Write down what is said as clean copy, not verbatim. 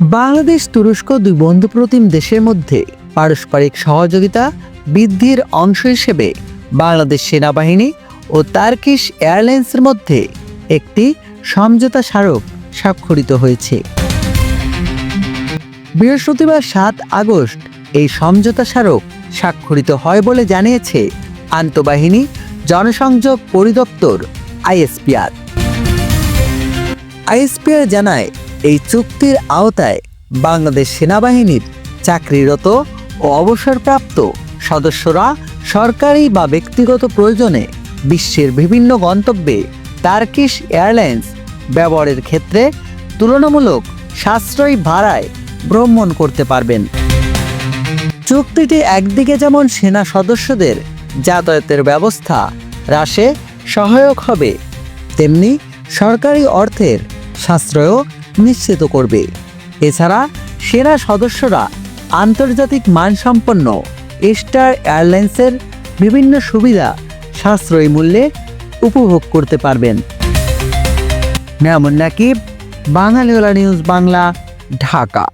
বাংলাদেশ তুরস্ক দুই বন্ধুপ্রতিম দেশের মধ্যে পারস্পরিক সহযোগিতা বৃদ্ধির অংশ হিসেবে বাংলাদেশ সেনাবাহিনী ও টার্কিশ এয়ারলাইন্সের মধ্যে একটি সমঝোতা স্মারক স্বাক্ষরিত হয়েছে। বৃহস্পতিবার 7 আগস্ট এই সমঝোতা স্মারক স্বাক্ষরিত হয় বলে জানিয়েছে আন্তঃবাহিনী জনসংযোগ পরিদপ্তর আইএসপিআর। আইএসপিআর জানায়, এই চুক্তির আওতায় বাংলাদেশ সেনাবাহিনীর চাকরিরত ও অবসরপ্রাপ্ত সদস্যরা সরকারি বা ব্যক্তিগত প্রয়োজনে বিশ্বের বিভিন্ন গন্তব্যে টার্কিশ এয়ারলাইন্স ব্যবহারের ক্ষেত্রে তুলনামূলক সাশ্রয়ী ভাড়ায় ভ্রমণ করতে পারবেন। চুক্তিটি একদিকে যেমন সেনা সদস্যদের যাতায়াতের ব্যবস্থা হ্রাসে সহায়ক হবে, তেমনি সরকারি অর্থের সাশ্রয়ও নিশ্চিত করবে। এছাড়া সেনা সদস্যরা আন্তর্জাতিক মানসম্পন্ন স্টার এয়ারলাইন্সের বিভিন্ন সুবিধা সাশ্রয়ী মূল্যে উপভোগ করতে পারবেন। নাকিব, বাঙালিওয়ালা নিউজ বাংলা, ঢাকা।